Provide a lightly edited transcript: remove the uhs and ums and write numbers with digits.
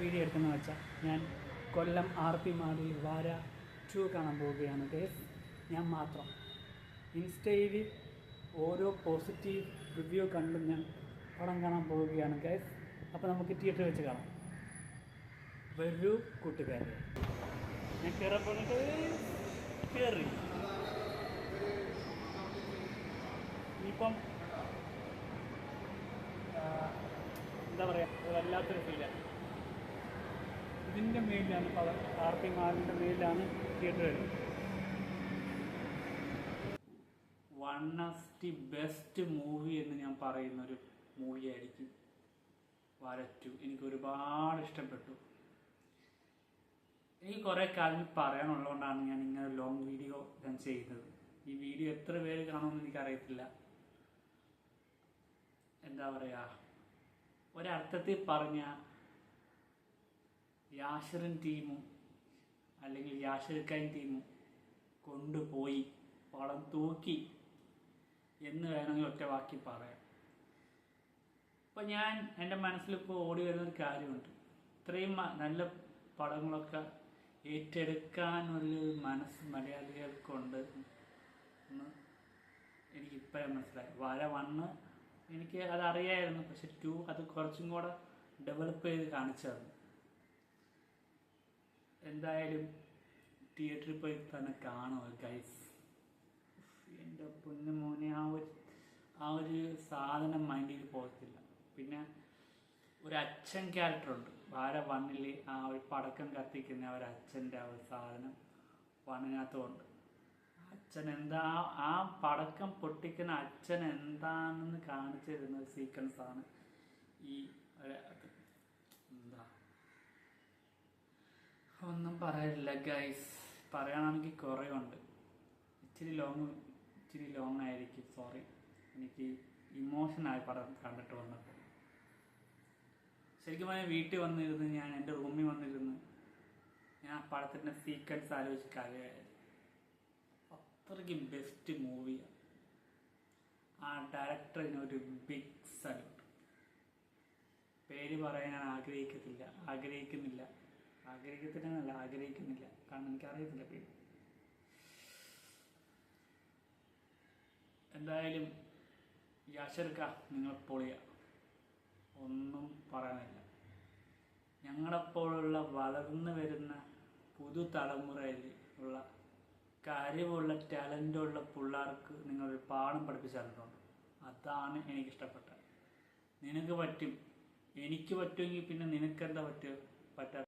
Video എടുക്കുന്നത് വെച്ചാൽ ഞാൻ കൊല്ലം RP മാളിൽ വാര 2 കാണാൻ പോവുകയാണ് ഗൈസ്. ഞാൻ മാത്രം ഇൻസ്റ്റയിൽ ഓരോ പോസിറ്റീവ് റിവ്യൂ കണ്ടും ഞാൻ പടം കാണാൻ പോവുകയാണ് ഗൈസ്. അപ്പോൾ നമുക്ക് തിയേറ്ററിൽ വെച്ച് കാണാം. വരൂ കൂട്ടുകാരെ. ഞാൻ കയറാൻ പോയിട്ട് കയറി. ഇപ്പം എന്താ പറയുക, വല്ലാത്തൊരു ഫീലാണ്. ഇതിൻ്റെ മേലിലാണ് പടം, RP മാളിൻ്റെ മേലിലാണ് തിയേറ്റർ വരുന്നത്. One of the best movie എന്ന് ഞാൻ പറയുന്നൊരു മൂവിയായിരിക്കും വാര 2. എനിക്ക് ഒരുപാട് ഇഷ്ടപ്പെട്ടു. എനിക്ക് കുറേ കാര്യം പറയാനുള്ളതുകൊണ്ടാണ് ഞാൻ ഇങ്ങനെ ലോങ് വീഡിയോ ഞാൻ ചെയ്യുന്നത്. ഈ വീഡിയോ എത്ര പേര് കാണുമെന്ന് എനിക്കറിയത്തില്ല. എന്താ പറയുക, ഒരർത്ഥത്തിൽ പറഞ്ഞ യാഷിറിൻ ടീമും അല്ലെങ്കിൽ യാഷിർ ഖാൻ ടീമും കൊണ്ടുപോയി പടം തൂക്കി എന്ന് വേണമെങ്കിൽ ഒറ്റ വാക്കി പറയാം. അപ്പം ഞാൻ എൻ്റെ മനസ്സിലിപ്പോൾ ഓടി വരുന്നൊരു കാര്യമുണ്ട്. ഇത്രയും നല്ല പടങ്ങളൊക്കെ ഏറ്റെടുക്കാനൊരു മനസ്സ് മലയാളികൾക്കുണ്ട് എന്ന് എനിക്കിപ്പോഴേ മനസ്സിലായി. വാര 1 എനിക്ക് അതറിയായിരുന്നു, പക്ഷെ 2 അത് കുറച്ചും കൂടെ ഡെവലപ്പ് ചെയ്ത് കാണിച്ചു തന്നു. എന്തായാലും തിയേറ്ററിൽ പോയി തന്നെ കാണുക ഗൈസ്. എൻ്റെ പൊന്നു മോനെ, ആ ഒരു സാധനം മൈൻഡിൽ പോകത്തില്ല. പിന്നെ ഒരു അച്ഛൻ ക്യാരക്ടറുണ്ട് വാര 1 ആ ഒരു പടക്കം കത്തിക്കുന്ന ഒരു അച്ഛൻ്റെ ആ ഒരു സാധനം 1 അച്ഛൻ എന്താ, ആ പടക്കം പൊട്ടിക്കുന്ന അച്ഛൻ എന്താണെന്ന് കാണിച്ചു തരുന്ന ഒരു സീക്വൻസാണ് ഈ എന്താ, ഒന്നും പറയാനില്ല ഗൈസ്. പറയാനാണെങ്കിൽ കുറേ ഉണ്ട്. ഇച്ചിരി ലോങ് ആയിരിക്കും, സോറി. എനിക്ക് ഇമോഷനായി പടം കണ്ടിട്ട് വന്നപ്പോൾ. ശരിക്കും പറഞ്ഞാൽ വീട്ടിൽ വന്നിരുന്ന്, ഞാൻ എൻ്റെ റൂമിൽ വന്നിരുന്ന് ഞാൻ ആ പടത്തിൻ്റെ സീക്വൻസ് ആലോചിച്ച് കരയായിരുന്നു. അത്രയ്ക്കും ബെസ്റ്റ് മൂവിയാണ്. ആ ഡയറക്ടറിനൊരു ബിഗ് സല്യൂട്ട്. പേര് പറയാൻ ഞാൻ ആഗ്രഹിക്കുന്നില്ല, കാരണം എനിക്കറിയത്തില്ല പേര്. എന്തായാലും യാഷിർ ഖാൻ, നിങ്ങൾ പൊളിയ, ഒന്നും പറയാനില്ല. ഞങ്ങളെപ്പോലുള്ള വളർന്നു വരുന്ന പുതുതലമുറയിൽ ഉള്ള കഴിവുള്ള ടാലൻ്റുള്ള പിള്ളേർക്ക് നിങ്ങളൊരു പാഠം പഠിപ്പിച്ചു തന്നിട്ടുണ്ട്. അതാണ് എനിക്കിഷ്ടപ്പെട്ടത്. നിനക്ക് പറ്റും, എനിക്ക് പറ്റുമെങ്കിൽ പിന്നെ നിനക്കെന്താ പറ്റാത്ത